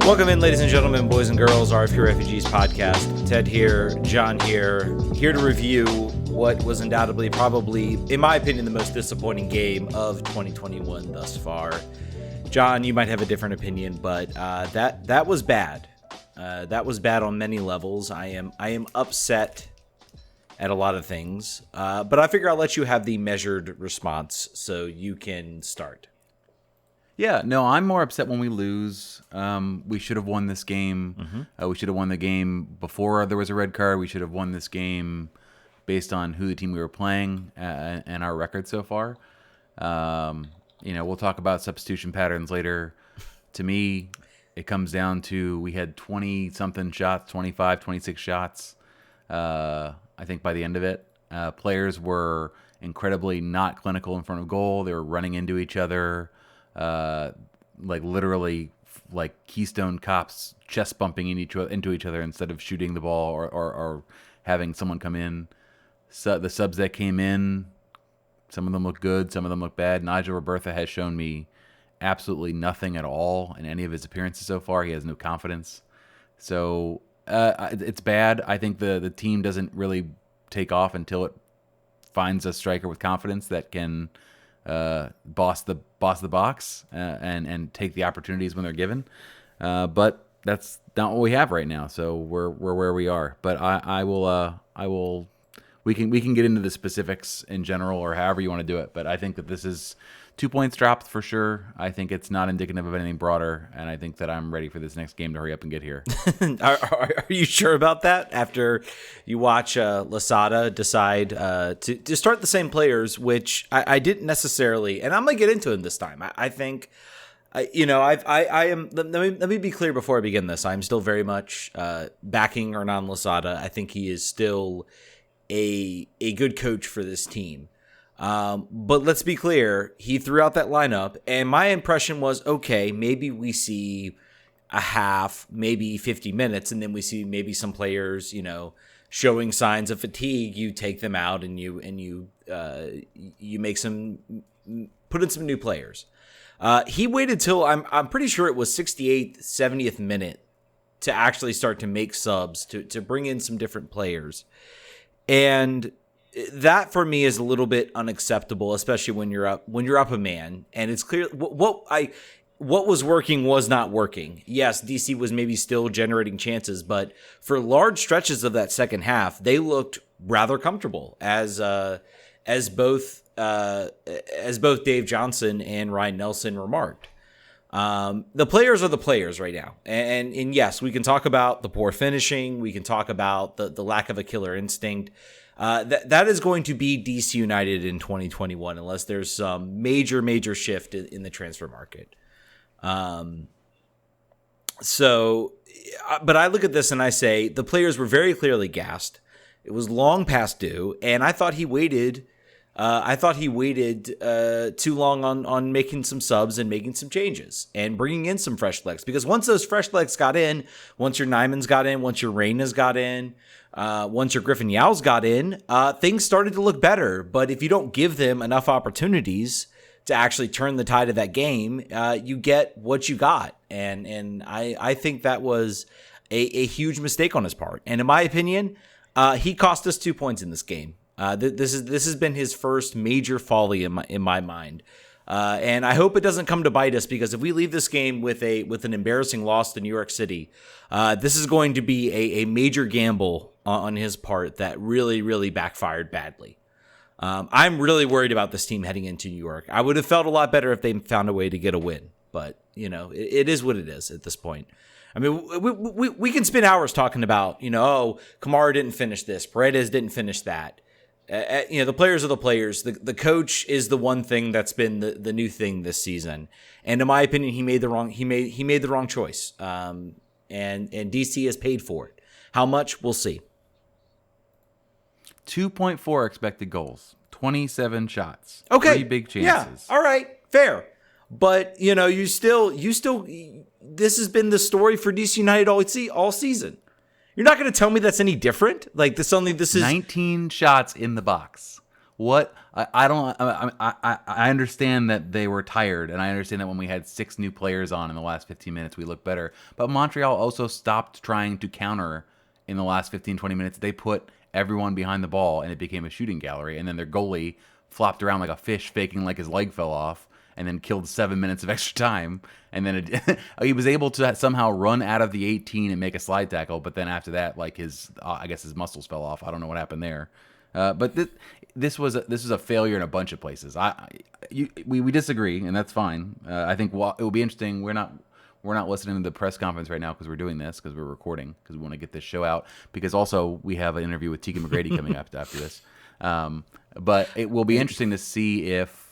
Welcome in, ladies and gentlemen, boys and girls, RFK Refugees Podcast. Ted here, John here to review what was undoubtedly, probably, in my opinion, the most disappointing game of 2021 thus far. John, you might have a different opinion, but that was bad. That was bad on many levels. I am upset at a lot of things, but I figure I'll let you have the measured response so you can start. Yeah, no, I'm more upset when we lose. We should have won this game. We should have won the game before there was a red card. We should have won this game based on who the team we were playing and our record so far. We'll talk about substitution patterns later. To me, it comes down to we had 20-something shots, 25, 26 shots, I think, by the end of it. Players were incredibly not clinical in front of goal. They were running into each other. Literally like Keystone Cops chest bumping into each other instead of shooting the ball or having someone come in. So the subs that came in, some of them look good, some of them look bad. Nigel Robertha has shown me absolutely nothing at all in any of his appearances so far. He has no confidence. So it's bad. I think the team doesn't really take off until it finds a striker with confidence that can boss the box and take the opportunities when they're given, but that's not what we have right now. So we're where we are. But I will. We can get into the specifics in general or however you want to do it. But I think that this is 2 points dropped for sure. I think it's not indicative of anything broader, and I think that I'm ready for this next game to hurry up and get here. Are you sure about that? After you watch Losada decide to start the same players, which I didn't necessarily, and I'm gonna get into them this time. I think, I am. Let me be clear before I begin this. I'm still very much backing Hernan Losada. I think he is still a good coach for this team. But let's be clear, he threw out that lineup, and my impression was, okay, maybe we see a half, maybe 50 minutes, and then we see maybe some players, showing signs of fatigue. You take them out and you make put in some new players. He waited till I'm pretty sure it was 68th, 70th minute to actually start to make subs, to bring in some different players. And that for me is a little bit unacceptable, especially when you're up a man, and it's clear what was working was not working. Yes, DC was maybe still generating chances, but for large stretches of that second half, they looked rather comfortable as both Dave Johnson and Ryan Nelson remarked. The players are the players right now. And yes, we can talk about the poor finishing. We can talk about the lack of a killer instinct. That is going to be DC United in 2021 unless there's some major shift in the transfer market. But I look at this and I say the players were very clearly gassed. It was long past due, and I thought he waited. Too long on making some subs and making some changes and bringing in some fresh legs. Because once those fresh legs got in, once your Nyman's got in, once your Reyna's got in, once your Griffin Yow's got in, things started to look better. But if you don't give them enough opportunities to actually turn the tide of that game, you get what you got. And I think that was a huge mistake on his part. And in my opinion, he cost us 2 points in this game. This has been his first major folly in my mind, and I hope it doesn't come to bite us, because if we leave this game with an embarrassing loss to New York City, this is going to be a major gamble on his part that really backfired badly. I'm really worried about this team heading into New York. I would have felt a lot better if they found a way to get a win, but it is what it is at this point. I mean, we can spend hours talking about Kamara didn't finish this, Paredes didn't finish that. The players are the players. The coach is the one thing that's been the new thing this season. And in my opinion, he made the wrong choice. And DC has paid for it. How much? We'll see. 2.4 expected goals, 27 shots. Okay. 3 big chances. Yeah. All right. Fair. But you still this has been the story for DC United all season. You're not going to tell me that's any different? Like this is 19 shots in the box. What I don't. I understand that they were tired, and I understand that when we had 6 new players on in the last 15 minutes, we looked better. But Montreal also stopped trying to counter in the last 15, 20 minutes. They put everyone behind the ball, and it became a shooting gallery. And then their goalie flopped around like a fish, faking like his leg fell off, and then killed 7 minutes of extra time. And then he was able to somehow run out of the 18 and make a slide tackle. But then after that, like I guess his muscles fell off. I don't know what happened there. But this was a failure in a bunch of places. We disagree, and that's fine. I think it will be interesting. We're not listening to the press conference right now because we're doing this, because we're recording, because we want to get this show out. Because also we have an interview with Tegan McGrady coming up after this. But it will be interesting to see if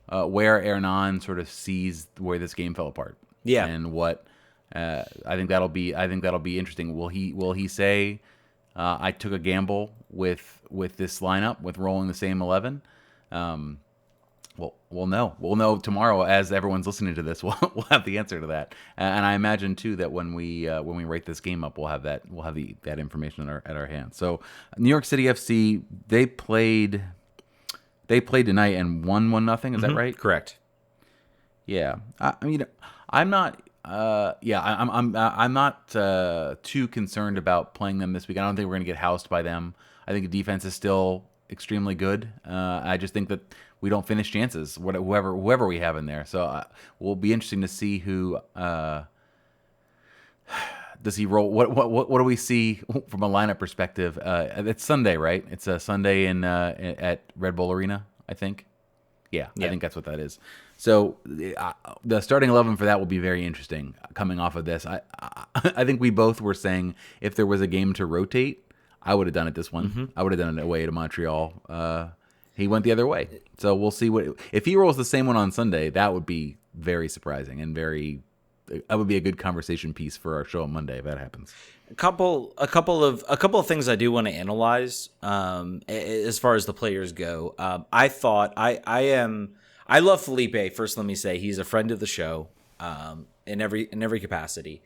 where Hernan sort of sees where this game fell apart. Yeah, and what I think that'll be interesting. Will he say, I took a gamble with this lineup, with rolling the same 11? We'll know. We'll know tomorrow as everyone's listening to this. We'll have the answer to that. And I imagine too that when we rate this game up, we'll have that information at our hands. So New York City FC, they played tonight and won 1-0. Is that right? Correct. Yeah. I mean, I'm not. I'm not too concerned about playing them this week. I don't think we're going to get housed by them. I think the defense is still extremely good. I just think that we don't finish chances, whoever we have in there. So we'll be interesting to see who does he roll. What do we see from a lineup perspective? It's Sunday, right? It's a Sunday at Red Bull Arena, I think. Yeah, I think that's what that is. So the starting 11 for that will be very interesting coming off of this. I think we both were saying if there was a game to rotate, I would have done it this one. Mm-hmm. I would have done it away to Montreal. He went the other way. So we'll see if he rolls the same one on Sunday. That would be very surprising and that would be a good conversation piece for our show on Monday if that happens. A couple of things I do want to analyze as far as the players go. I love Felipe. First, let me say he's a friend of the show in every capacity.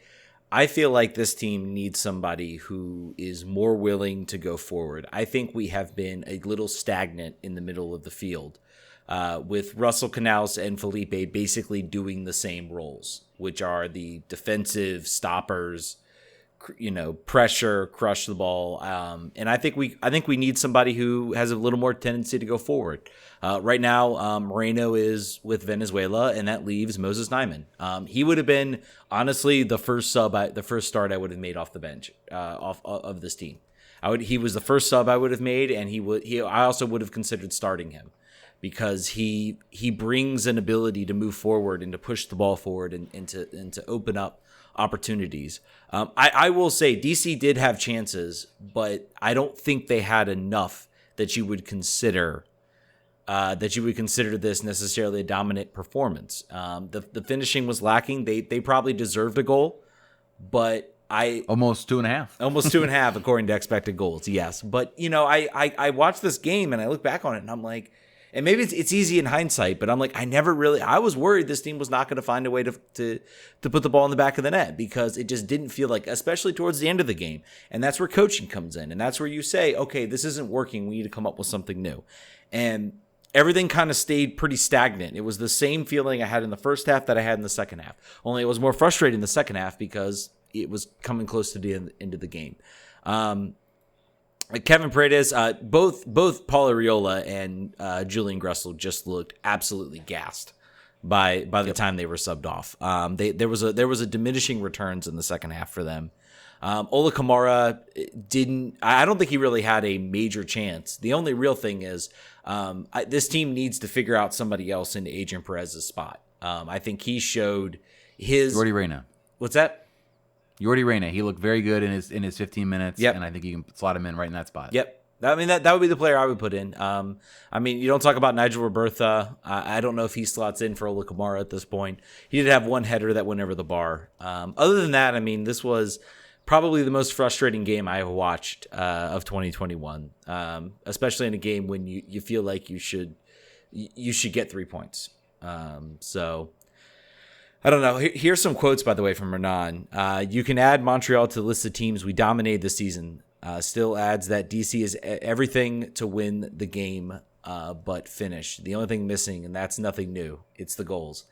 I feel like this team needs somebody who is more willing to go forward. I think we have been a little stagnant in the middle of the field with Russell Canals and Felipe basically doing the same roles, which are the defensive stoppers, pressure, crush the ball. And I think we need somebody who has a little more tendency to go forward. Right now, Moreno is with Venezuela, and that leaves Moses Nyman. He would have been, honestly, the first start I would have made off the bench, of this team. He was the first sub I would have made, and I also would have considered starting him because he brings an ability to move forward and to push the ball forward and to open up opportunities. I will say DC did have chances, but I don't think they had enough that you would consider this necessarily a dominant performance. The finishing was lacking. They probably deserved a goal, but almost 2.5. Almost 2.5 according to expected goals. Yes, but I watched this game and I look back on it and I'm like, and maybe it's easy in hindsight, but I'm like, I was worried this team was not going to find a way to put the ball in the back of the net because it just didn't feel like, especially towards the end of the game. And that's where coaching comes in. And that's where you say, okay, this isn't working. We need to come up with something new. And everything kind of stayed pretty stagnant. It was the same feeling I had in the first half that I had in the second half. Only it was more frustrating in the second half because it was coming close to the end of the game. Kevin Paredes, both Paul Arriola and Julian Gressel just looked absolutely gassed by the time they were subbed off. There was a diminishing returns in the second half for them. Ola Kamara I don't think he really had a major chance. The only real thing is this team needs to figure out somebody else into Adrian Perez's spot. I think he showed his Jordi Reyna. What's that? Jordi Reyna, he looked very good in his 15 minutes, yep. And I think you can slot him in right in that spot. Yep. That would be the player I would put in. You don't talk about Nigel Robertha. I don't know if he slots in for Ola Kamara at this point. He did have one header that went over the bar. Other than that, this was probably the most frustrating game I have watched of 2021, especially in a game when you feel like you should get 3 points. So I don't know. Here's some quotes, by the way, from Hernan. You can add Montreal to the list of teams we dominated this season. Still adds that DC is everything to win the game but finish. The only thing missing, and that's nothing new, it's the goals.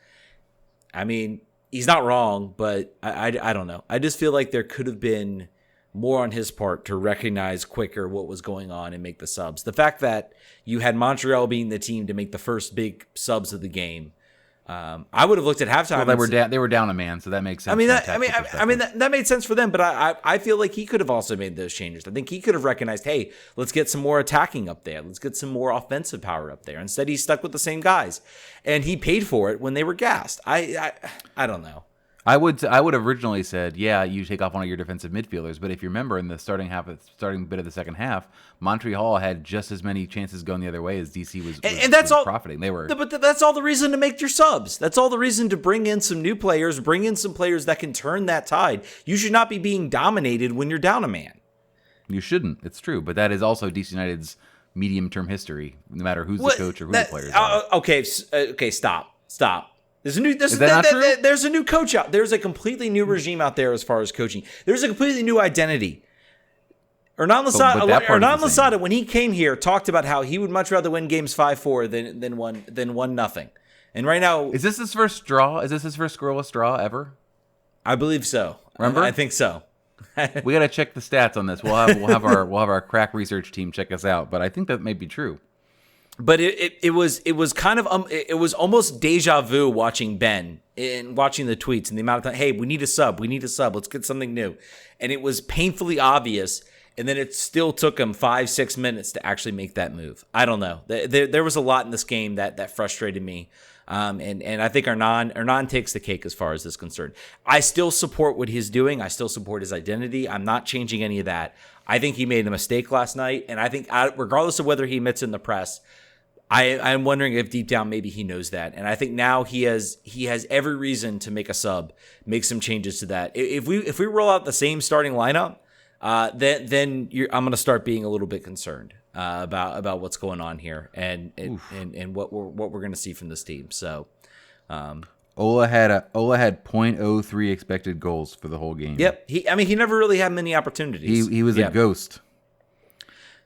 I mean, he's not wrong, but I don't know. I just feel like there could have been more on his part to recognize quicker what was going on and make the subs. The fact that you had Montreal being the team to make the first big subs of the game, I would have looked at halftime. Well, they were down a man, so that makes sense. That made sense for them. But I feel like he could have also made those changes. I think he could have recognized, hey, let's get some more attacking up there. Let's get some more offensive power up there. Instead, he stuck with the same guys, and he paid for it when they were gassed. I don't know. I would have originally said, yeah, you take off one of your defensive midfielders, but if you remember in the starting bit of the second half, Montreal had just as many chances going the other way as DC was profiting. They were, but that's all the reason to make your subs. That's all the reason to bring in some new players, bring in some players that can turn that tide. You should not be being dominated when you're down a man. You shouldn't. It's true, but that is also DC United's medium-term history. No matter who's the coach or who the players are. Okay, stop. There's a new coach out. There's a completely new regime out there as far as coaching. There's a completely new identity. Hernan Losada, when he came here, talked about how he would much rather win games 5-4 than 1-0. And right now, is this his first draw? Is this his first scoreless draw ever? I believe so. Remember? I think so. We got to check the stats on this. We'll have our crack research team check us out. But I think that may be true. But it was kind of it was almost deja vu watching Ben and watching the tweets and the amount of time. Hey, we need a sub. Let's get something new. And it was painfully obvious. And then it still took him 5-6 minutes to actually make that move. I don't know. There was a lot in this game that frustrated me. And I think Hernan takes the cake as far as this is concerned. I still support what he's doing. I still support his identity. I'm not changing any of that. I think he made a mistake last night. And I think regardless of whether he admits in the press, I'm wondering if deep down maybe he knows that. And I think now he has every reason to make a sub, make some changes to that. If we roll out the same starting lineup, then I'm going to start being a little bit concerned about what's going on here and what we're going to see from this team. So, Ola had 0.03 expected goals for the whole game. Yep. He never really had many opportunities. He was a ghost.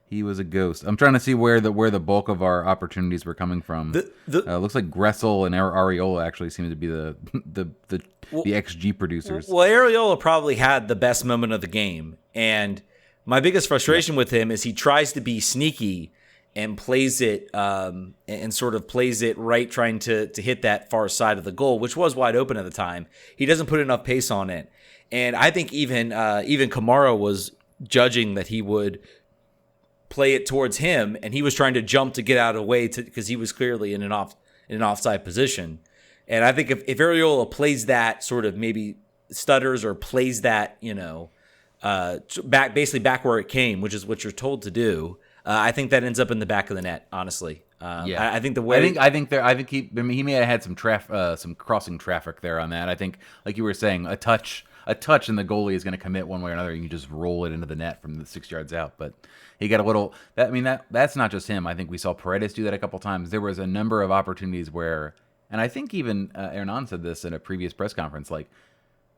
He was a ghost. I'm trying to see where the bulk of our opportunities were coming from. Looks like Gressel and Areola actually seem to be the XG producers. Well, Areola probably had the best moment of the game, and my biggest frustration with him is he tries to be sneaky and plays it right, trying to hit that far side of the goal, which was wide open at the time. He doesn't put enough pace on it, and I think even Kamara was judging that he would play it towards him, and he was trying to jump to get out of the way because he was clearly in an offside position. And I think if Areola plays that sort of maybe stutters or plays that, back where it came, which is what you're told to do, I think that ends up in the back of the net. Honestly, I think the way I think he may have had some crossing traffic there on that. I think, like you were saying, a touch and the goalie is going to commit one way or another. You can just roll it into the net from the 6 yards out. But he got a little. That's not just him. I think we saw Paredes do that a couple times. There was a number of opportunities where, and I think even Hernan said this in a previous press conference, like,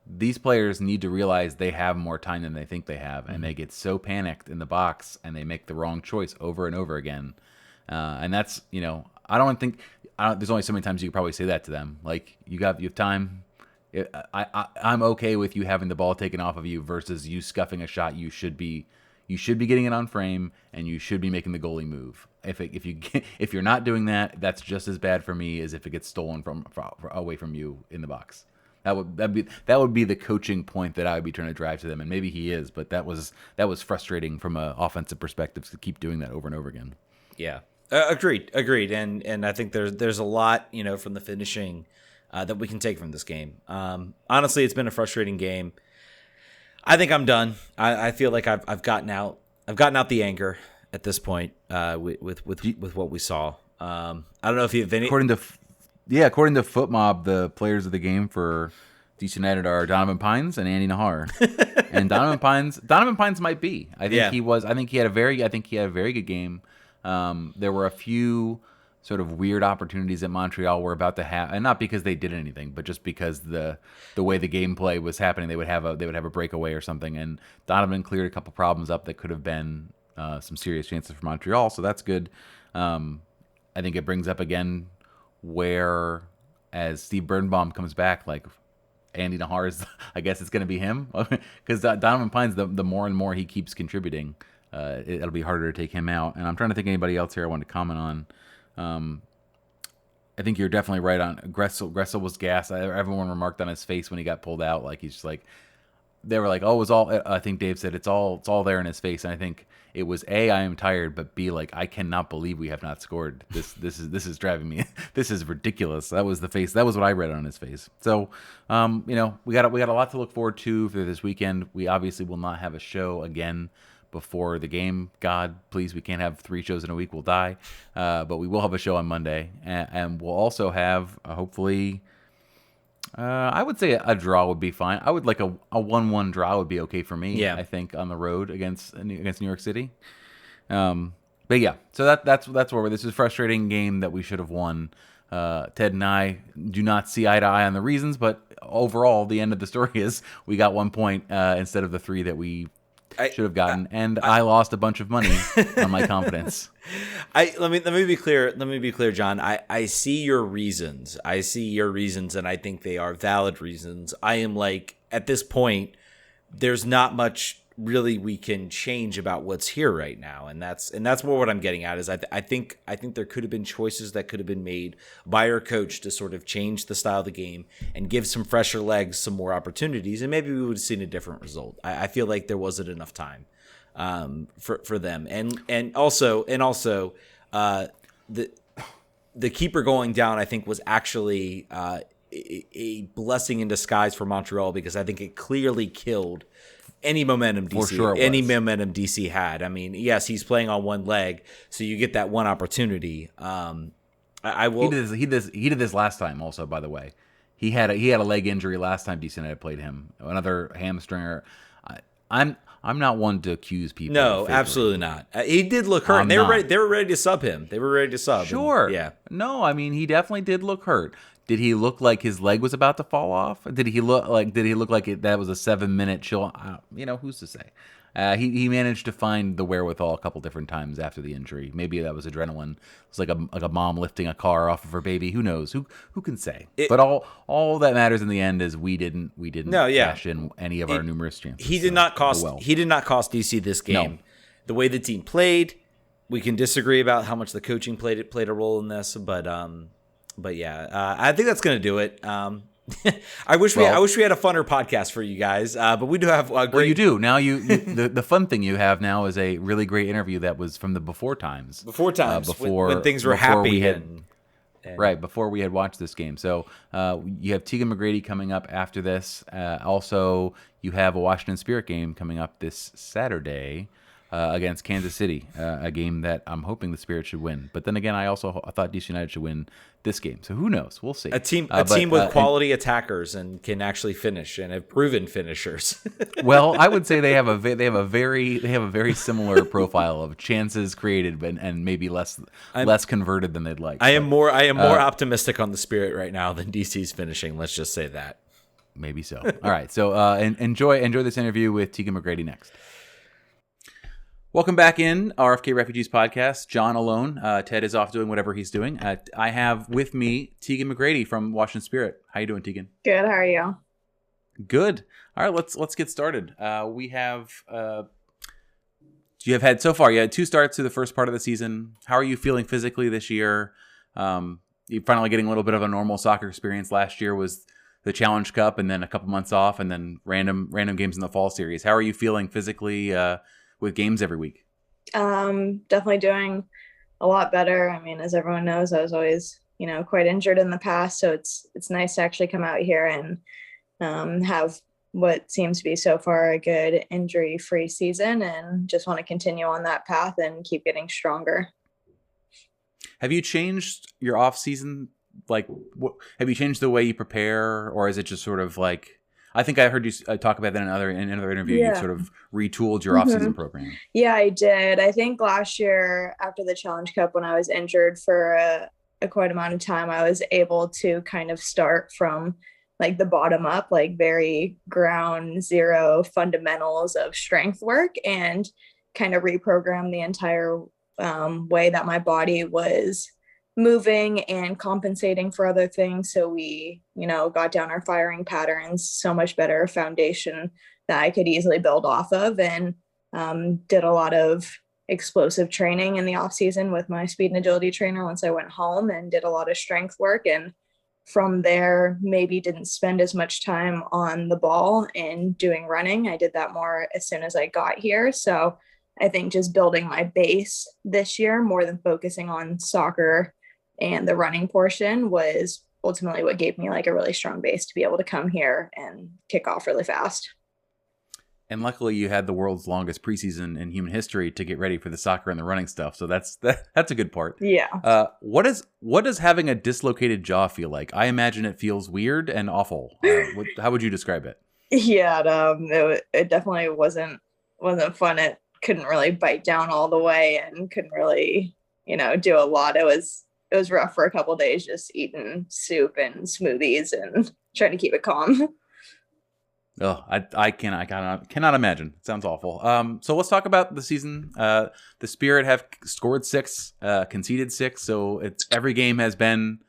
these players need to realize they have more time than they think they have, and they get so panicked in the box and they make the wrong choice over and over again. And that's, there's only so many times you could probably say that to them. Like, you have time. I'm okay with you having the ball taken off of you versus you scuffing a shot. You should be getting it on frame, and you should be making the goalie move. If you're not doing that, that's just as bad for me as if it gets stolen from away from you in the box. That would be the coaching point that I would be trying to drive to them, and maybe he is, but that was frustrating from an offensive perspective to keep doing that over and over again. Yeah, agreed, and I think there's a lot from the finishing that we can take from this game. Honestly, it's been a frustrating game. I think I'm done. I feel like I've gotten out the anger at this point with what we saw. I don't know if you have any. According to FootMob, the players of the game for DC United are Donovan Pines and Andy Nahar. And Donovan Pines might be. I think he had a very good game. There were a few sort of weird opportunities that Montreal were about to have, and not because they did anything, but just because the way the gameplay was happening, they would have a breakaway or something, and Donovan cleared a couple problems up that could have been some serious chances for Montreal, so that's good. I think it brings up again where, as Steve Birnbaum comes back, like Andy Nahar is, I guess it's going to be him, because Donovan Pines, the more and more he keeps contributing, it'll be harder to take him out. And I'm trying to think of anybody else here I want to comment on. I think you're definitely right on Gressel. Gressel was gassed. Everyone remarked on his face when he got pulled out, like he's just like, they were like, oh, it was all. I think Dave said it's all there in his face. And I think it was A, I am tired, but B, like, I cannot believe we have not scored. This is driving me. This is ridiculous. That was the face. That was what I read on his face. So, we got a lot to look forward to for this weekend. We obviously will not have a show again before the game. God, please, we can't have 3 shows in a week. We'll die. But we will have a show on Monday, and we'll also have hopefully. I would say a draw would be fine. I would like a 1-1 draw would be okay for me. Yeah. I think on the road against New York City. But yeah, so that's where this is a frustrating game that we should have won. Ted and I do not see eye to eye on the reasons, but overall, the end of the story is we got 1 point instead of the 3 that we should have gotten, and I lost a bunch of money on my confidence. Let me be clear. Let me be clear, John. I see your reasons. And I think they are valid reasons. I am like, at this point, there's not much really we can change about what's here right now, and that's more what I'm getting at. Is I think there could have been choices that could have been made by our coach to sort of change the style of the game and give some fresher legs some more opportunities, and maybe we would have seen a different result. I feel like there wasn't enough time for them, and also the keeper going down, I think, was actually a blessing in disguise for Montreal, because I think it clearly killed any momentum DC had. I mean, yes, he's playing on one leg, so you get that one opportunity. I will. He did this last time also, by the way. He had a leg injury last time DC United played him. Another hamstringer. I'm not one to accuse people. No, absolutely not. He did look hurt. And they were ready to sub him. They were ready to sub. Sure. And, yeah. No, I mean, he definitely did look hurt. Did he look like his leg was about to fall off? Did he look like that was a 7-minute chill? Who's to say? He managed to find the wherewithal a couple different times after the injury. Maybe that was adrenaline. It's like a mom lifting a car off of her baby. Who knows? Who can say? But all that matters in the end is we didn't cash in any of our numerous chances. He did not cost DC this game. No. The way the team played, we can disagree about how much the coaching played a role in this, but yeah, I think that's going to do it. I wish we had a funner podcast for you guys, but we do have a great. Well, you do now. The fun thing you have now is a really great interview that was from the before times. When things were happy before we had watched this game. So you have Tegan McGrady coming up after this. Also, you have a Washington Spirit game coming up this Saturday. Against Kansas City, a game that I'm hoping the Spirit should win. But then again, I thought DC United should win this game. So who knows? We'll see. A team with quality attackers and can actually finish and have proven finishers. Well, I would say they have a very similar profile of chances created, and maybe less converted than they'd like. I am more optimistic on the Spirit right now than DC's finishing. Let's just say that. Maybe so. All right. So enjoy this interview with Tegan McGrady next. Welcome back in RFK Refugees Podcast. John alone. Ted is off doing whatever he's doing. I have with me Tegan McGrady from Washington Spirit. How you doing, Tegan? Good. How are you? Good. All right, let's get started. We have you have had so far. You had 2 starts to the first part of the season. How are you feeling physically this year? You're finally getting a little bit of a normal soccer experience. Last year was the Challenge Cup, and then a couple months off, and then random games in the fall series. How are you feeling physically? With games every week? Definitely doing a lot better. I mean, as everyone knows, I was always, quite injured in the past. So it's nice to actually come out here and have what seems to be so far a good injury-free season, and just want to continue on that path and keep getting stronger. Have you changed your off season? Have you changed the way you prepare, or is it just sort of like, I think I heard you talk about that in another interview. Yeah. You sort of retooled your off-season program. Yeah, I did. I think last year after the Challenge Cup, when I was injured for a quite amount of time, I was able to kind of start from like the bottom up, like very ground zero fundamentals of strength work, and kind of reprogram the entire way that my body was moving and compensating for other things. So we, got down our firing patterns, so much better foundation that I could easily build off of, and did a lot of explosive training in the off season with my speed and agility trainer once I went home, and did a lot of strength work. And from there, maybe didn't spend as much time on the ball and doing running. I did that more as soon as I got here. So I think just building my base this year more than focusing on soccer and the running portion was ultimately what gave me like a really strong base to be able to come here and kick off really fast. And luckily you had the world's longest preseason in human history to get ready for the soccer and the running stuff. So that's a good part. Yeah. What does having a dislocated jaw feel like? I imagine it feels weird and awful. How would you describe it? Yeah, it definitely wasn't fun. It couldn't really bite down all the way and couldn't really, do a lot. It was rough for a couple of days, just eating soup and smoothies and trying to keep it calm. Oh, I cannot imagine. It sounds awful. So let's talk about the season. The Spirit have scored 6, conceded 6. So every game has been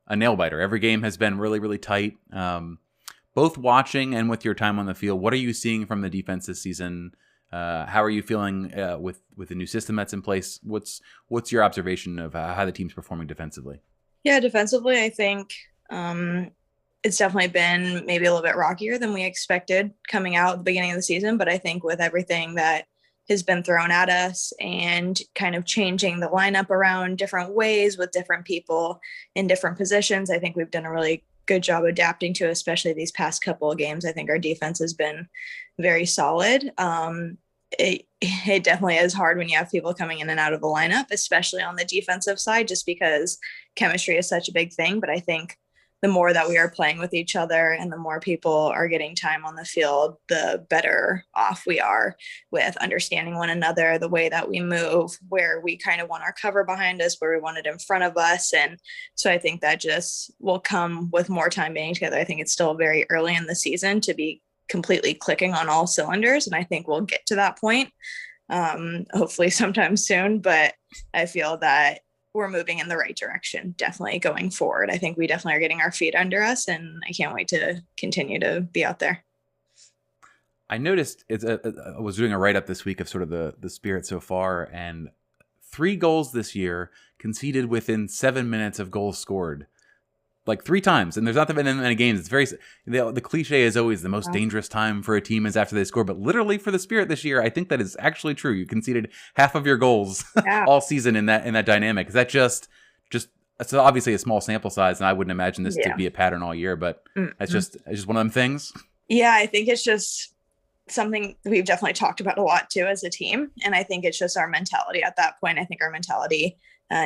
a nail biter. Every game has been really, really tight. Both watching and with your time on the field, what are you seeing from the defense this season? How are you feeling with the new system that's in place? What's your observation of how the team's performing defensively? Yeah, defensively, I think it's definitely been maybe a little bit rockier than we expected coming out at the beginning of the season. But I think with everything that has been thrown at us and kind of changing the lineup around different ways with different people in different positions, I think we've done a really good job adapting to, especially these past couple of games. I think our defense has been very solid. It definitely is hard when you have people coming in and out of the lineup, especially on the defensive side, just because chemistry is such a big thing. But I think the more that we are playing with each other and the more people are getting time on the field, the better off we are with understanding one another, the way that we move, where we kind of want our cover behind us, where we want it in front of us. And so I think that just will come with more time being together. I think it's still very early in the season to be completely clicking on all cylinders. And I think we'll get to that point, hopefully sometime soon. But I feel that we're moving in the right direction, definitely going forward. I think we definitely are getting our feet under us, and I can't wait to continue to be out there. I noticed I was doing a write-up this week of sort of the Spirit so far, and 3 goals this year conceded within 7 minutes of goals scored. Like 3 times, and there's not that many games. It's very the cliche is always the most dangerous time for a team is after they score, but literally for the Spirit this year, I think that is actually true. You conceded half of your goals all season in that dynamic. Is that just it's obviously a small sample size, and I wouldn't imagine this to be a pattern all year, but it's just one of them things. Yeah, I think it's just something we've definitely talked about a lot too as a team, and I think it's just our mentality at that point. I think our mentality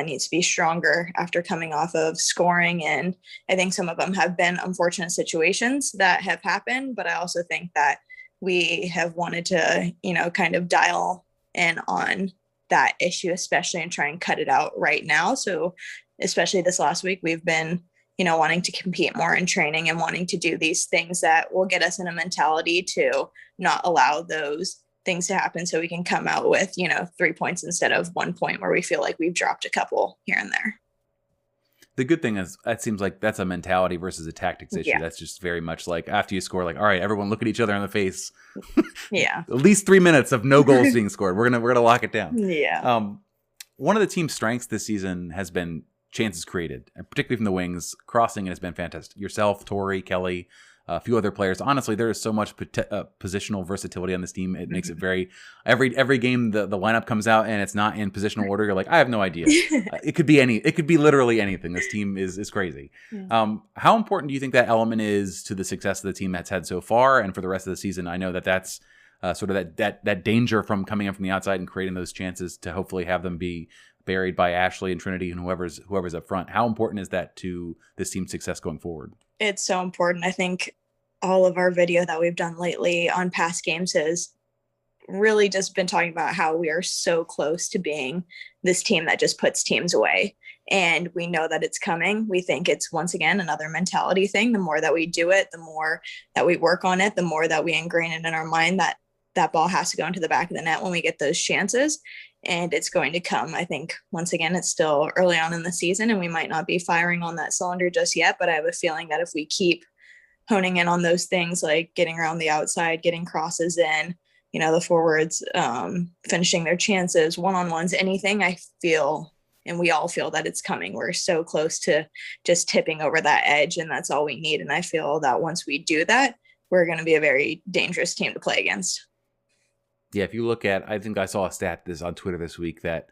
needs to be stronger after coming off of scoring. And I think some of them have been unfortunate situations that have happened, but I also think that we have wanted to, kind of dial in on that issue, especially and try and cut it out right now. So especially this last week, we've been, wanting to compete more in training and wanting to do these things that will get us in a mentality to not allow those things to happen, so we can come out with 3 points instead of 1 point where we feel like we've dropped a couple here and there. The good thing is that seems like that's a mentality versus a tactics issue. That's just very much like after you score, like, all right, everyone look at each other in the face. Yeah. At least 3 minutes of no goals being scored. We're gonna lock it down. Yeah. One of the team's strengths this season has been chances created, and particularly from the wings. Crossing has been fantastic. Yourself, Tori, Kelly, a few other players. Honestly, there is so much positional versatility on this team. It makes it very every game the lineup comes out and it's not in positional order. You're like, I have no idea. It could be literally anything. This team is crazy. Yeah. How important do you think that element is to the success of the team that's had so far and for the rest of the season? I know that's sort of that danger from coming in from the outside and creating those chances to hopefully have them be buried by Ashley and Trinity and whoever's up front. How important is that to this team's success going forward? It's so important. I think all of our video that we've done lately on past games has really just been talking about how we are so close to being this team that just puts teams away. And we know that it's coming. We think it's, once again, another mentality thing. The more that we do it, the more that we work on it, the more that we ingrain it in our mind that that ball has to go into the back of the net when we get those chances. And it's going to come. I think, once again, it's still early on in the season and we might not be firing on that cylinder just yet, but I have a feeling that if we keep honing in on those things, like getting around the outside, getting crosses in, the forwards finishing their chances, one-on-ones, anything, I feel, and we all feel that it's coming. We're so close to just tipping over that edge, and that's all we need. And I feel that once we do that, we're going to be a very dangerous team to play against. Yeah, if you look at, I think I saw a stat this on Twitter this week that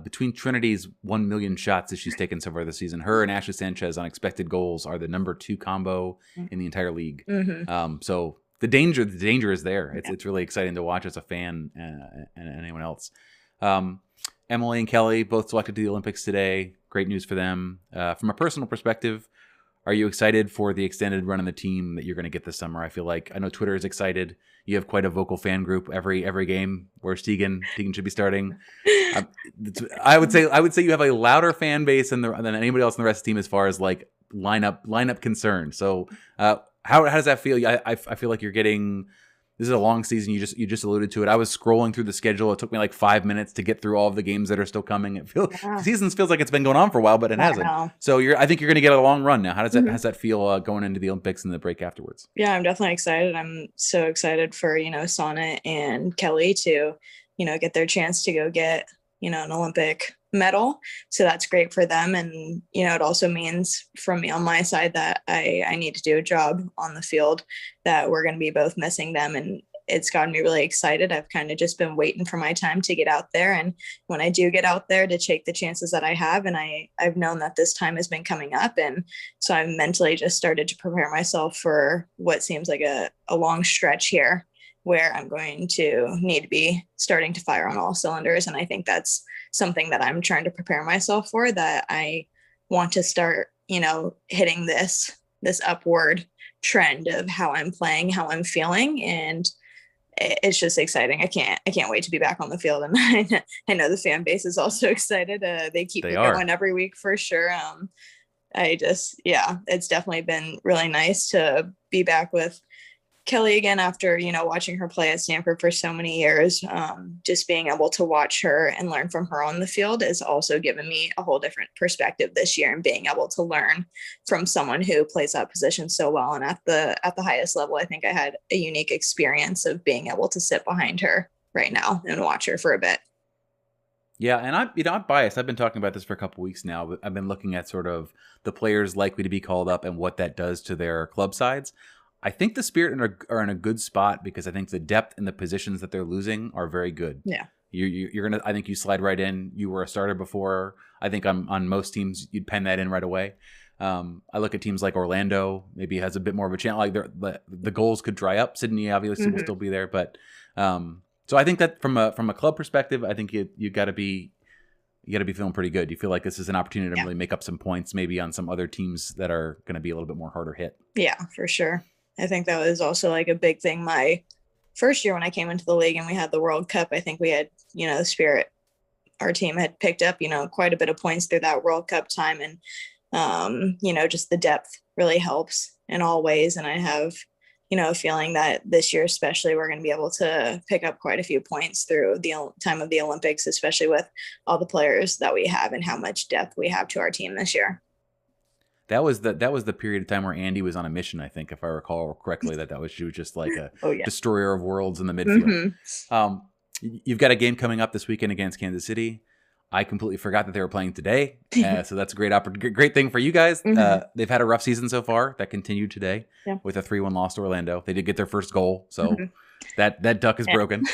between Trinity's 1 million shots that she's taken so far this season, her and Ashley Sanchez on expected goals are the number 2 combo in the entire league. So the danger is there. It's really exciting to watch as a fan and anyone else. Emily and Kelly both selected to the Olympics today. Great news for them. From a personal perspective, are you excited for the extended run of the team that you're going to get this summer? I feel like, I know Twitter is excited. You have quite a vocal fan group every game. Where's Tegan? Tegan should be starting. I would say you have a louder fan base than anybody else in the rest of the team as far as like lineup concern. So how does that feel? I feel like you're getting. This is a long season. You just alluded to it. I was scrolling through the schedule. It took me like 5 minutes to get through all of the games that are still coming. The season feels like it's been going on for a while, but it hasn't. So I think you're going to get a long run now. How does that feel going into the Olympics and the break afterwards? Yeah, I'm definitely excited. I'm so excited for Sonnet and Kelly to get their chance to go get an Olympic medal. So that's great for them. And, it also means from me on my side that I need to do a job on the field, that we're going to be both missing them. And it's gotten me really excited. I've kind of just been waiting for my time to get out there. And when I do get out there, to take the chances that I have. And I've known that this time has been coming up. And so I've mentally just started to prepare myself for what seems like a long stretch here, where I'm going to need to be starting to fire on all cylinders. And I think that's something that I'm trying to prepare myself for, that I want to start, hitting this upward trend of how I'm playing, how I'm feeling. And it's just exciting. I can't wait to be back on the field. And I know the fan base is also excited. They keep me going every week for sure. It's definitely been really nice to be back with Kelly again after, watching her play at Stanford for so many years. Just being able to watch her and learn from her on the field has also given me a whole different perspective this year, and being able to learn from someone who plays that position so well. And at the highest level, I think I had a unique experience of being able to sit behind her right now and watch her for a bit. Yeah, and I'm biased. I've been talking about this for a couple weeks now, but I've been looking at sort of the players likely to be called up and what that does to their club sides. I think the Spirit are in a good spot, because I think the depth in the positions that they're losing are very good. Yeah. You're gonna. I think you slide right in. You were a starter before. I think on most teams you'd pen that in right away. I look at teams like Orlando, maybe has a bit more of a chance. Like the goals could dry up. Sydney obviously will still be there, but so I think that from a club perspective, I think you got to be feeling pretty good. You feel like this is an opportunity to really make up some points, maybe on some other teams that are going to be a little bit more harder hit. Yeah, for sure. I think that was also like a big thing my first year when I came into the league and we had the World Cup. I think we had, the Spirit, our team had picked up, quite a bit of points through that World Cup time. And, just the depth really helps in all ways. And I have, a feeling that this year, especially, we're going to be able to pick up quite a few points through the time of the Olympics, especially with all the players that we have and how much depth we have to our team this year. That was the period of time where Andy was on a mission, I think, if I recall correctly, she was just like a destroyer of worlds in the midfield. You've got a game coming up this weekend against Kansas City. I completely forgot that they were playing today, so that's a great thing for you guys. They've had a rough season so far. That continued today with a 3-1 loss to Orlando. They did get their first goal, so that duck is broken.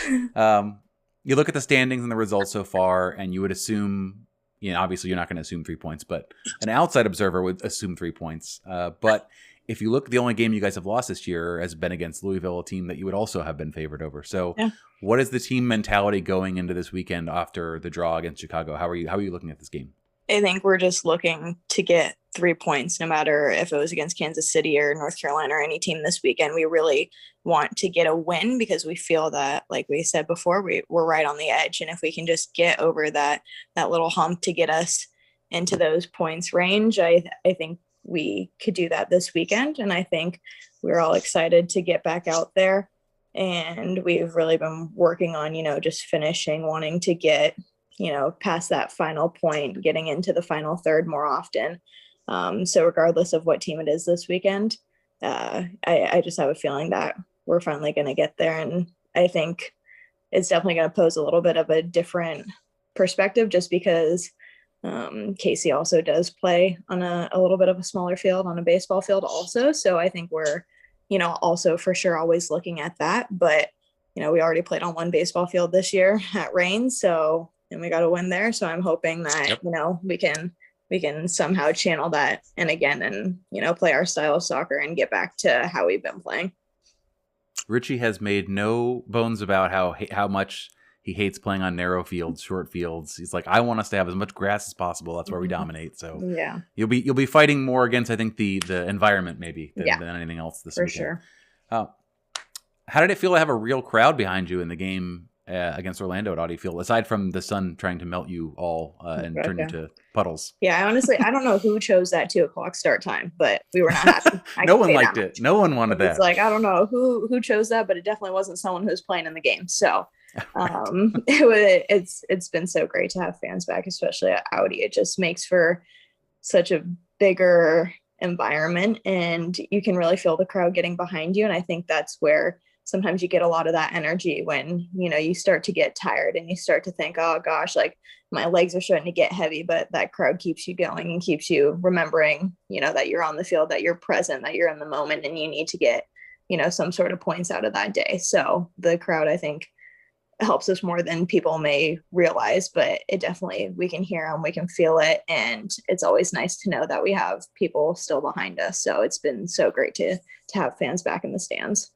You look at the standings and the results so far, and you would assume. Obviously you're not going to assume 3 points, but an outside observer would assume 3 points. But if you look, the only game you guys have lost this year has been against Louisville, a team that you would also have been favored over. So what is the team mentality going into this weekend after the draw against Chicago? How are you looking at this game? I think we're just looking to get 3 points, no matter if it was against Kansas City or North Carolina or any team this weekend. We really want to get a win, because we feel that, like we said before, we're right on the edge. And if we can just get over that little hump to get us into those points range, I think we could do that this weekend. And I think we're all excited to get back out there And we've really been working on, just finishing, wanting to get, past that final point, getting into the final third more often. So regardless of what team it is this weekend, I just have a feeling that we're finally going to get there. And I think it's definitely going to pose a little bit of a different perspective, just because Casey also does play on a little bit of a smaller field, on a baseball field also. So I think we're, also for sure always looking at that. But, we already played on one baseball field this year at Reigns. So, and we got to win there. So I'm hoping that, we can somehow channel that and play our style of soccer and get back to how we've been playing. Richie has made no bones about how much he hates playing on narrow fields, short fields. He's like, I want us to have as much grass as possible. That's where we dominate. So yeah, you'll be fighting more against, I think, the environment maybe than anything else this weekend. For sure. How did it feel to have a real crowd behind you in the game against Orlando at Audi Field, aside from the sun trying to melt you all and turn you to puddles? Yeah, honestly, I don't know who chose that 2:00 start time, but we were not happy. No one liked it. No one wanted that. It's like, I don't know who chose that, but it definitely wasn't someone who's playing in the game. So it's been so great to have fans back, especially at Audi. It just makes for such a bigger environment, and you can really feel the crowd getting behind you. And I think that's where sometimes you get a lot of that energy when, you start to get tired and you start to think, oh gosh, like my legs are starting to get heavy, but that crowd keeps you going and keeps you remembering, that you're on the field, that you're present, that you're in the moment, and you need to get, some sort of points out of that day. So the crowd, I think, helps us more than people may realize, but it definitely, we can hear them, we can feel it. And it's always nice to know that we have people still behind us. So it's been so great to have fans back in the stands.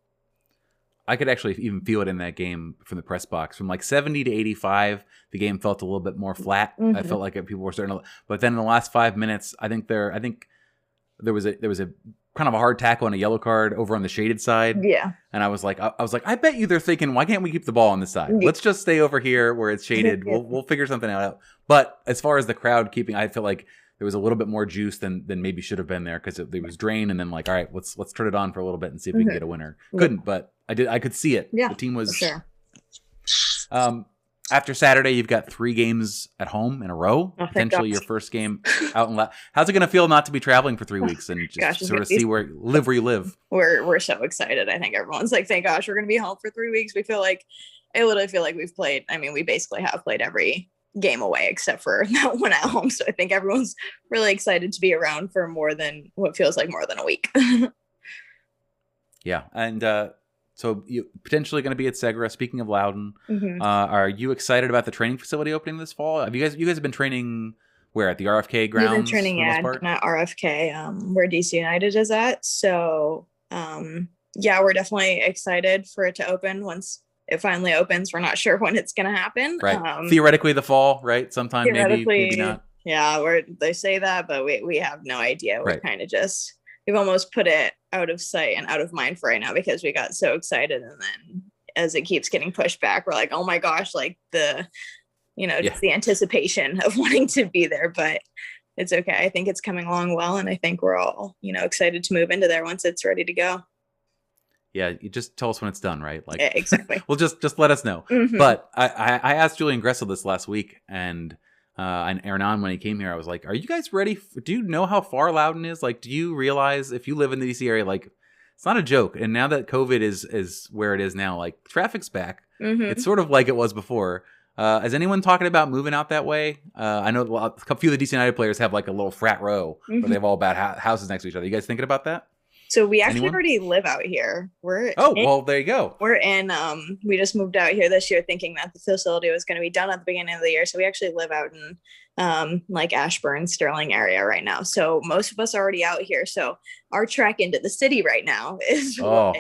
I could actually even feel it in that game from the press box. From like 70 to 85, the game felt a little bit more flat. I felt like people were starting to, but then in the last 5 minutes, I think there was a kind of a hard tackle and a yellow card over on the shaded side. Yeah. And I was like, I bet you they're thinking, why can't we keep the ball on this side? Let's just stay over here where it's shaded. We'll figure something out. But as far as the crowd keeping, I feel like there was a little bit more juice than maybe should have been there, because it was drained, and then like, all right, let's turn it on for a little bit and see if we can get a winner. Couldn't, but I could see it. Yeah, the team was sure. After Saturday, you've got 3 games at home in a row. Potentially your first game out in how's it going to feel not to be traveling for 3 weeks and just sort of see where you live? We're so excited. I think everyone's like, thank gosh, we're going to be home for 3 weeks. I literally feel like we've played. I mean, we basically have played every game away except for that one at home. So I think everyone's really excited to be around for more than what feels like more than a week. Yeah. And so you potentially going to be at Segra. Speaking of Loudon, are you excited about the training facility opening this fall? Have you guys been training where, at the RFK grounds? We've been training at RFK, where DC United is at. So we're definitely excited for it to open once it finally opens. We're not sure when it's going to happen. Right. Theoretically the fall, right? Sometime maybe not. Yeah, they say that, but we have no idea. We're kind of we've almost put it out of sight and out of mind for right now, because we got so excited. And then as it keeps getting pushed back, we're like, oh my gosh, like just the anticipation of wanting to be there. But it's okay. I think it's coming along well. And I think we're all, excited to move into there once it's ready to go. Yeah, you just tell us when it's done, right? Like, exactly. Well, just let us know. But I asked Julian Gressel this last week, and Hernan, when he came here, I was like, are you guys ready? Do you know how far Loudon is? Like, do you realize if you live in the DC area, like, it's not a joke. And now that COVID is where it is now, like, traffic's back. It's sort of like it was before. Is anyone talking about moving out that way? I know a few of the DC United players have like a little frat row where they have all bad houses next to each other. You guys thinking about that? So we actually already live out here. Well, there you go. We're in, we just moved out here this year thinking that the facility was going to be done at the beginning of the year. So we actually live out in like Ashburn, Sterling area right now. So most of us are already out here. So our trek into the city right now is bummer.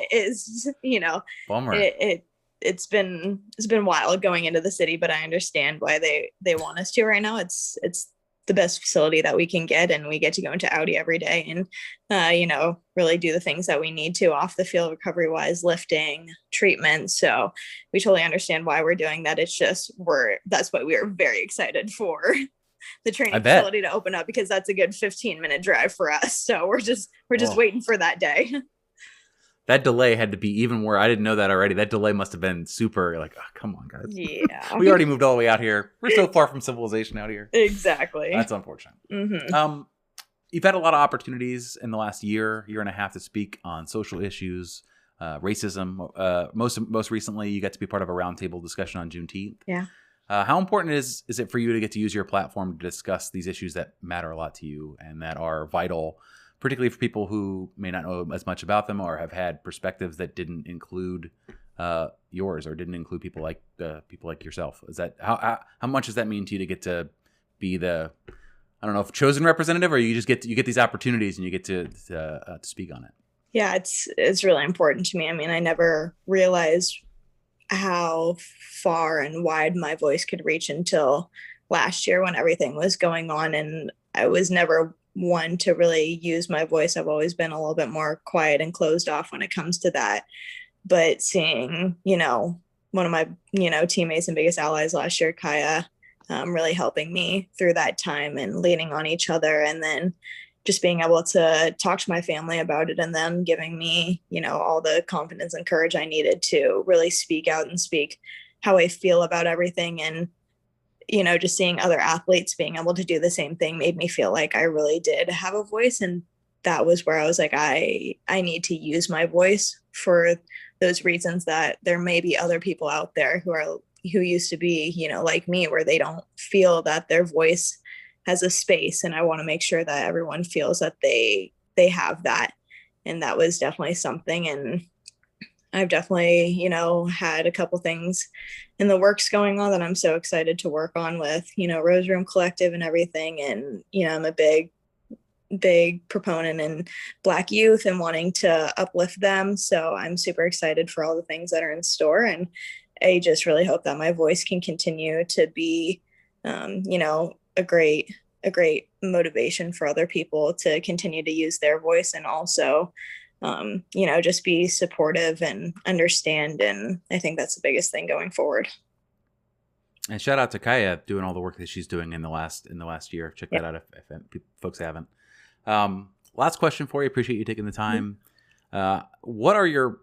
It's been wild going into the city, but I understand why they want us to right now. It's the best facility that we can get, and we get to go into Audi every day and really do the things that we need to off the field, recovery wise, lifting, treatment. So we totally understand why we're doing that. It's just that's why we are very excited for the training facility to open up, because that's a good 15-minute drive for us. So we're just waiting for that day. that delay had to be even where I didn't know that already. That delay must have been super like, oh, come on, guys. Yeah. We already moved all the way out here. We're so far from civilization out here. Exactly. That's unfortunate. Mm-hmm. You've had a lot of opportunities in the last year and a half to speak on social issues, racism. Most recently, you got to be part of a roundtable discussion on Juneteenth. Yeah. How important is it for you to get to use your platform to discuss these issues that matter a lot to you and that are vital, particularly for people who may not know as much about them or have had perspectives that didn't include yours or didn't include people like yourself? Is that how much does that mean to you to get to be the, I don't know if chosen representative, or you get these opportunities and you get to speak on it? Yeah, it's really important to me. I mean, I never realized how far and wide my voice could reach until last year when everything was going on, and I was never one to really use my voice. I've always been a little bit more quiet and closed off when it comes to that. But seeing, one of my, teammates and biggest allies last year, Kaya, really helping me through that time and leaning on each other, and then just being able to talk to my family about it and them giving me, all the confidence and courage I needed to really speak out and speak how I feel about everything. And, just seeing other athletes being able to do the same thing made me feel like I really did have a voice. And that was where I was like, I need to use my voice for those reasons that there may be other people out there who used to be, like me, where they don't feel that their voice has a space. And I want to make sure that everyone feels that they have that. And that was definitely something. And I've definitely, had a couple things in the works going on that I'm so excited to work on with, Rose Room Collective and everything. And, I'm a big proponent in Black youth and wanting to uplift them. So I'm super excited for all the things that are in store. And I just really hope that my voice can continue to be, a great motivation for other people to continue to use their voice, and also, just be supportive and understand. And I think that's the biggest thing going forward. And shout out to Kaya doing all the work that she's doing in the last year. Check that out if folks haven't. Last question for you. Appreciate you taking the time. What are your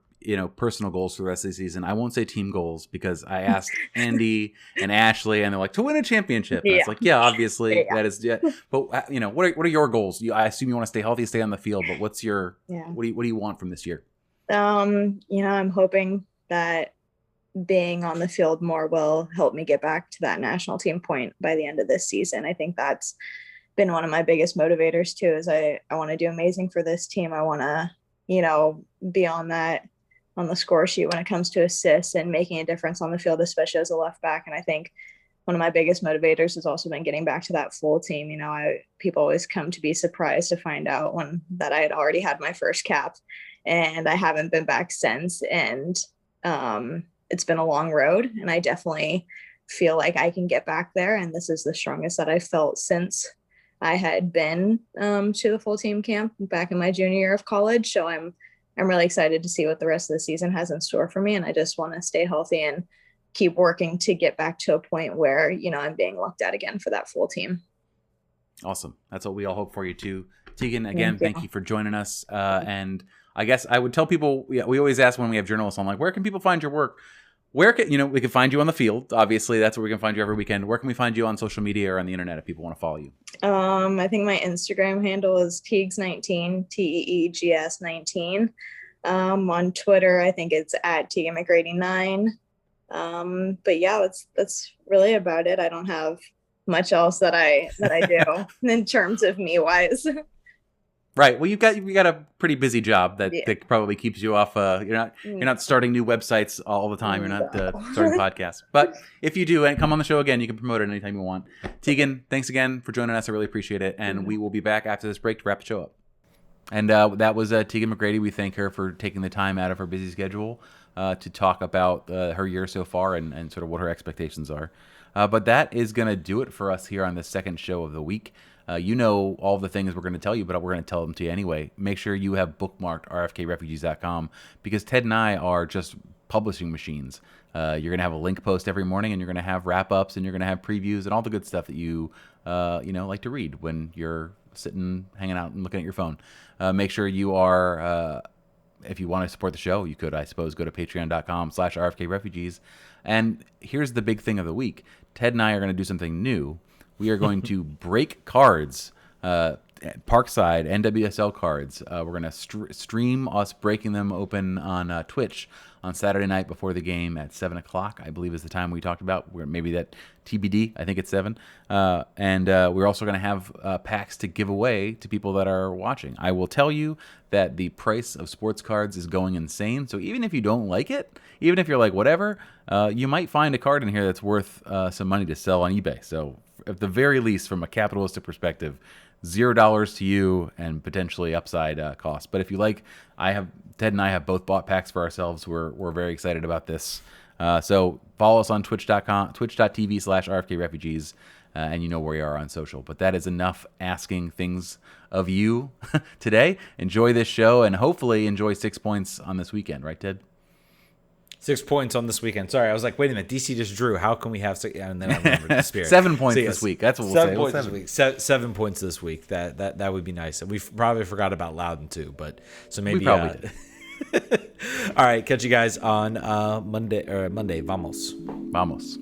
personal goals for the rest of the season? I won't say team goals because I asked Andy and Ashley, and they're like, to win a championship. And it's like, yeah, obviously that is, yeah. But what are your goals? I assume you want to stay healthy, stay on the field. But what's your what do you want from this year? I'm hoping that being on the field more will help me get back to that national team point by the end of this season. I think that's been one of my biggest motivators too. Is I want to do amazing for this team. I want to be on the score sheet when it comes to assists and making a difference on the field, especially as a left back. And I think one of my biggest motivators has also been getting back to that full team. People always come to be surprised to find out that I had already had my first cap, and I haven't been back since. And it's been a long road, and I definitely feel like I can get back there. And this is the strongest that I've felt since I had been to the full team camp back in my junior year of college. So I'm really excited to see what the rest of the season has in store for me. And I just want to stay healthy and keep working to get back to a point where, I'm being looked at again for that full team. Awesome. That's what we all hope for you too. Tegan, again, thank you for joining us. And I guess I would tell people, we always ask when we have journalists on, like, where can people find your work? Where can, we can find you on the field. Obviously, that's where we can find you every weekend. Where can we find you on social media or on the internet if people want to follow you? I think my Instagram handle is Teegs19, Teegs 19. On Twitter, I think it's at Tegan McGrady 9. But yeah, that's really about it. I don't have much else that I do in terms of me wise. Right. Well, you got a pretty busy job that probably keeps you off. You're not starting new websites all the time. You're not starting podcasts. But if you do and come on the show again, you can promote it anytime you want. Tegan, thanks again for joining us. I really appreciate it. And we will be back after this break to wrap the show up. And that was Tegan McGrady. We thank her for taking the time out of her busy schedule to talk about her year so far and sort of what her expectations are. But that is going to do it for us here on the second show of the week. All the things we're going to tell you, but we're going to tell them to you anyway. Make sure you have bookmarked rfkrefugees.com because Ted and I are just publishing machines. You're going to have a link post every morning, and you're going to have wrap-ups, and you're going to have previews and all the good stuff that you like to read when you're sitting, hanging out, and looking at your phone. Make sure you are if you want to support the show, you could, I suppose, go to patreon.com/RFK Refugees. And here's the big thing of the week. Ted and I are going to do something new. We are going to break cards, Parkside NWSL cards. We're going to stream us breaking them open on Twitch on Saturday night before the game at 7 o'clock, I believe is the time we talked about. Where maybe that TBD, I think it's 7. And we're also going to have packs to give away to people that are watching. I will tell you that the price of sports cards is going insane. So even if you don't like it, even if you're like, whatever, you might find a card in here that's worth some money to sell on eBay. So at the very least, from a capitalistic perspective, $0 to you and potentially upside cost. But if you like, Ted and I have both bought packs for ourselves. We're very excited about this. So follow us on twitch.tv/RFK Refugees, and you know where we are on social. But that is enough asking things of you today. Enjoy this show and hopefully enjoy 6 points on this weekend. Right, Ted? 6 points on this weekend. Sorry, I was like, wait a minute. DC just drew. How can we have 6? And then I remembered the spirit. 7 points this week. That's what we'll say. 7 points this week. 7 points this week. That would be nice. And we probably forgot about Loudon too. But so maybe. We probably did. All right. Catch you guys on Monday. Vamos. Vamos.